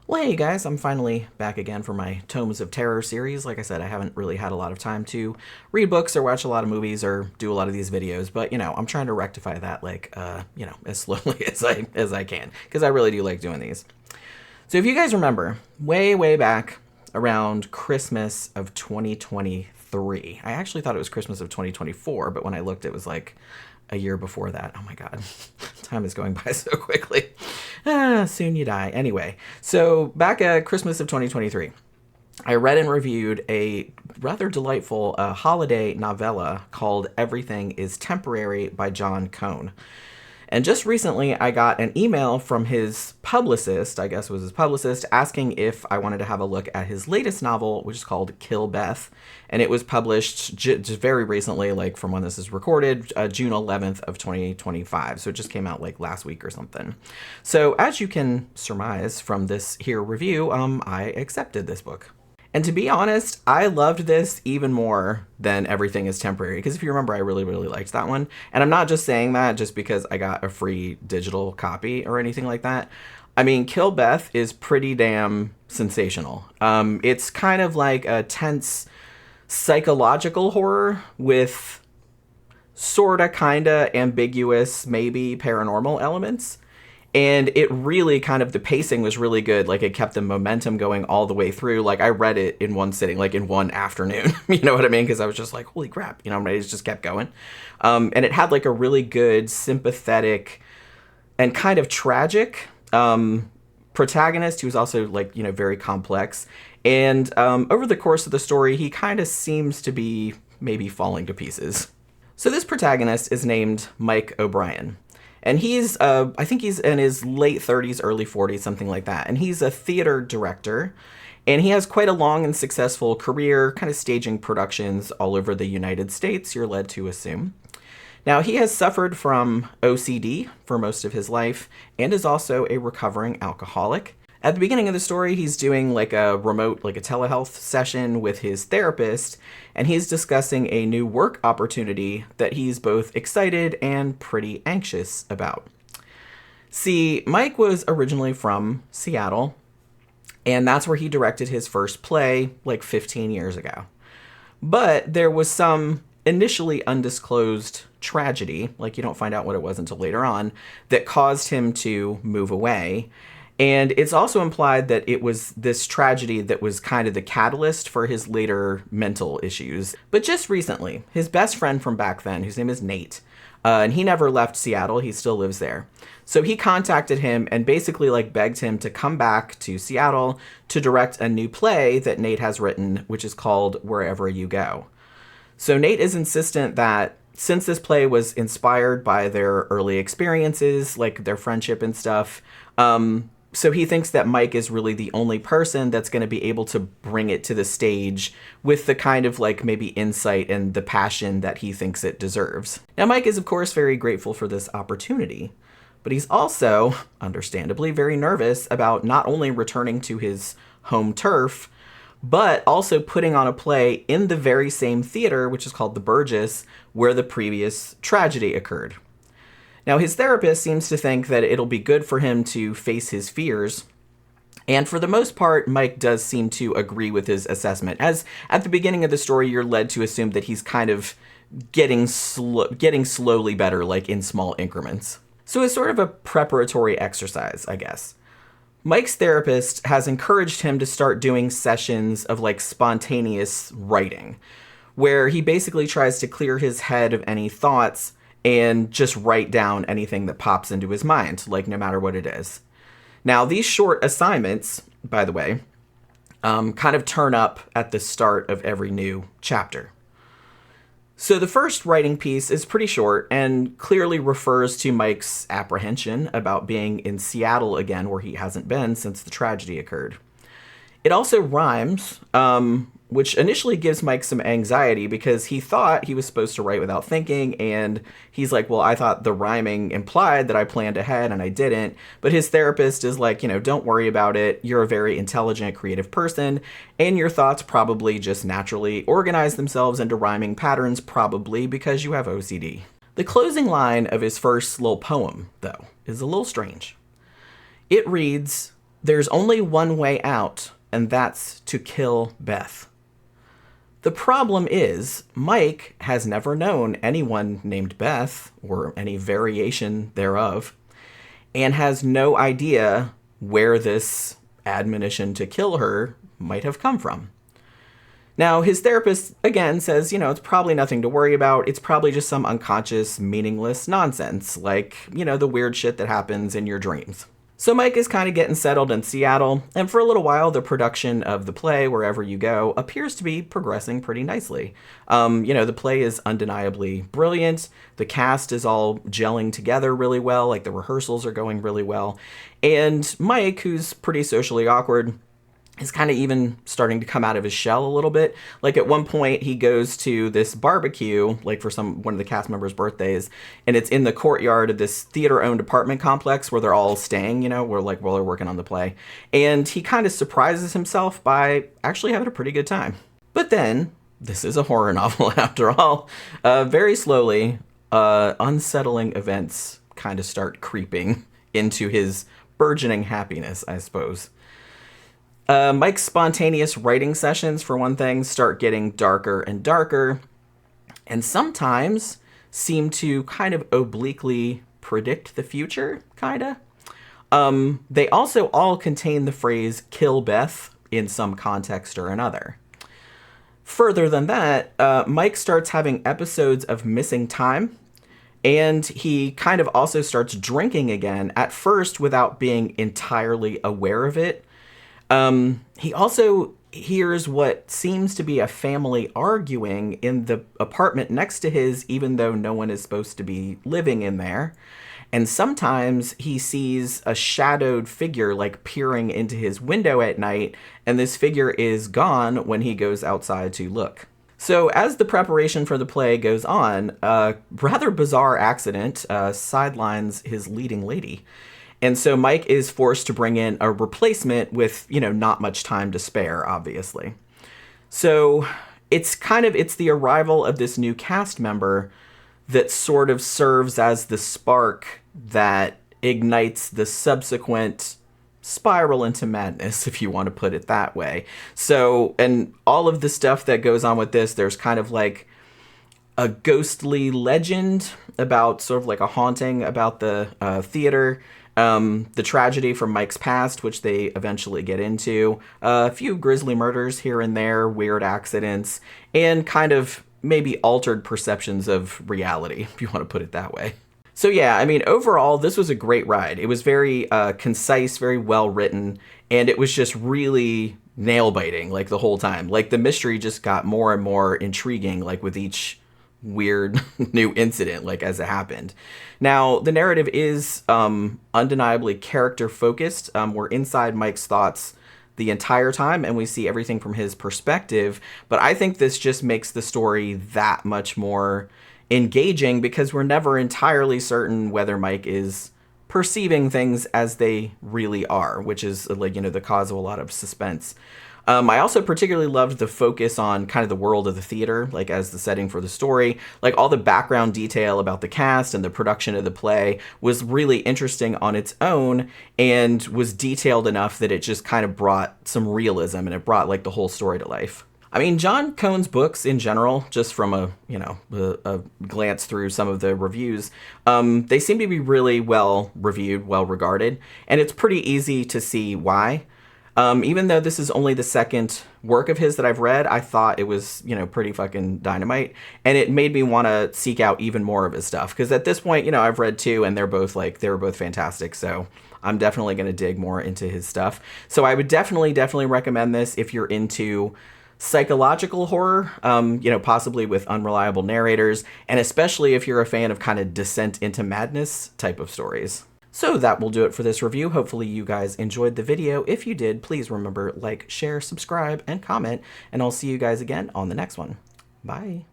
Well, hey guys, I'm finally back again for my Tomes of Terror series. Like I said, I haven't really had a lot of time to read books or watch a lot of movies or do a lot of these videos, but I'm trying to rectify that as slowly as I can because I really do like doing these. So if you guys remember, way back around Christmas of 2023. I actually thought it was Christmas of 2024, but when I looked it was like a year before that. Oh my god. Time is going by so quickly. Soon you die. Anyway, so back at Christmas of 2023, I read and reviewed a rather delightful holiday novella called Everything is Temporary by Jon Cohn. And just recently, I got an email from his publicist, I guess was his publicist, asking if I wanted to have a look at his latest novel, which is called Kill Beth. And it was published just very recently, like from when this is recorded, June 11th of 2025. So it just came out like last week or something. So as you can surmise from this here review, I accepted this book. And to be honest, I loved this even more than Everything is Temporary. Because if you remember, I really liked that one. And I'm not just saying that just because I got a free digital copy or anything like that. I mean, Kill Beth is pretty damn sensational. It's kind of like a tense psychological horror with sorta, kinda ambiguous, maybe paranormal elements. And it really the pacing was really good. Like, it kept the momentum going all the way through. Like, I read it in one sitting, like in one afternoon. You know what I mean? Because I was just like, holy crap. It just kept going. And it had like a really good, sympathetic, and kind of tragic protagonist who was also like, very complex. And over the course of the story, he kind of seems to be maybe falling to pieces. So this protagonist is named Mike O'Brien. And he's, I think he's in his late 30s, early 40s, something like that. And he's a theater director. And he has quite a long and successful career, kind of staging productions all over the United States, you're led to assume. Now, he has suffered from OCD for most of his life and is also a recovering alcoholic. At the beginning of the story, he's doing like a remote, like a telehealth session with his therapist, and he's discussing a new work opportunity that he's both excited and pretty anxious about. See, Mike was originally from Seattle, and that's where he directed his first play like 15 years ago. But there was some initially undisclosed tragedy, like you don't find out what it was until later on, that caused him to move away. And it's also implied that it was this tragedy that was kind of the catalyst for his later mental issues. But just recently, his best friend from back then, whose name is Nate, and he never left Seattle, he still lives there. So he contacted him and basically like begged him to come back to Seattle to direct a new play that Nate has written, which is called Wherever You Go. So Nate is insistent that since this play was inspired by their early experiences, like their friendship and stuff, so he thinks that Mike is really the only person that's going to be able to bring it to the stage with the kind of like maybe insight and the passion that he thinks it deserves. Now, Mike is of course very grateful for this opportunity, but he's also, understandably, very nervous about not only returning to his home turf, but also putting on a play in the very same theater, which is called the Burgess, where the previous tragedy occurred. Now, his therapist seems to think that it'll be good for him to face his fears. And for the most part, Mike does seem to agree with his assessment. As at the beginning of the story, you're led to assume that he's kind of getting slowly better, like in small increments. So it's sort of a preparatory exercise, I guess. Mike's therapist has encouraged him to start doing sessions of like spontaneous writing, where he basically tries to clear his head of any thoughts and just write down anything that pops into his mind, like no matter what it is. Now, these short assignments, by the way, kind of turn up at the start of every new chapter. So the first writing piece is pretty short and clearly refers to Mike's apprehension about being in Seattle again, where he hasn't been since the tragedy occurred. It also rhymes, which initially gives Mike some anxiety because he thought he was supposed to write without thinking, and he's like, well, I thought the rhyming implied that I planned ahead and I didn't. But his therapist is like, don't worry about it. You're a very intelligent, creative person, and your thoughts probably just naturally organize themselves into rhyming patterns, probably because you have OCD. The closing line of his first little poem, though, is a little strange. It reads, There's only one way out, and that's to kill Beth. The problem is, Mike has never known anyone named Beth, or any variation thereof, and has no idea where this admonition to kill her might have come from. Now, his therapist, again, says, it's probably nothing to worry about. It's probably just some unconscious, meaningless nonsense, like, the weird shit that happens in your dreams. So Mike is kind of getting settled in Seattle, and for a little while, the production of the play, Wherever You Go, appears to be progressing pretty nicely. The play is undeniably brilliant. The cast is all gelling together really well, like the rehearsals are going really well. And Mike, who's pretty socially awkward, is kind of even starting to come out of his shell a little bit. Like at one point he goes to this barbecue, like for one of the cast members' birthdays, and it's in the courtyard of this theater-owned apartment complex where they're all staying, while they're working on the play. And he kind of surprises himself by actually having a pretty good time. But then, this is a horror novel after all, very slowly, unsettling events kind of start creeping into his burgeoning happiness, I suppose. Mike's spontaneous writing sessions, for one thing, start getting darker and darker, and sometimes seem to kind of obliquely predict the future, kinda. They also all contain the phrase, kill Beth, in some context or another. Further than that, Mike starts having episodes of missing time, and he kind of also starts drinking again, at first without being entirely aware of it. He also hears what seems to be a family arguing in the apartment next to his, even though no one is supposed to be living in there. And sometimes he sees a shadowed figure peering into his window at night, and this figure is gone when he goes outside to look. So as the preparation for the play goes on, a rather bizarre accident sidelines his leading lady. And so Mike is forced to bring in a replacement with, not much time to spare, obviously. So it's the arrival of this new cast member that sort of serves as the spark that ignites the subsequent spiral into madness, if you want to put it that way. So, and all of the stuff that goes on with this, there's kind of like a ghostly legend about sort of like a haunting about the theater. The tragedy from Mike's past, which they eventually get into, a few grisly murders here and there, weird accidents, and kind of maybe altered perceptions of reality, if you want to put it that way. So yeah, overall, this was a great ride. It was very concise, very well written, and it was just really nail-biting, the whole time. The mystery just got more and more intriguing, with each weird new incident, as it happened. Now, the narrative is undeniably character-focused. We're inside Mike's thoughts the entire time, and we see everything from his perspective, but I think this just makes the story that much more engaging because we're never entirely certain whether Mike is perceiving things as they really are, which is, the cause of a lot of suspense. I also particularly loved the focus on kind of the world of the theater, as the setting for the story. All the background detail about the cast and the production of the play was really interesting on its own and was detailed enough that it just kind of brought some realism and it brought the whole story to life. Jon Cohn's books in general, just from a glance through some of the reviews, they seem to be really well reviewed, well regarded, and it's pretty easy to see why. Even though this is only the second work of his that I've read, I thought it was, pretty fucking dynamite. And it made me want to seek out even more of his stuff. Because at this point, I've read two and they were both fantastic. So I'm definitely going to dig more into his stuff. So I would definitely recommend this if you're into psychological horror, possibly with unreliable narrators. And especially if you're a fan of kind of descent into madness type of stories. So that will do it for this review. Hopefully you guys enjoyed the video. If you did, please remember, share, subscribe, and comment, and I'll see you guys again on the next one. Bye.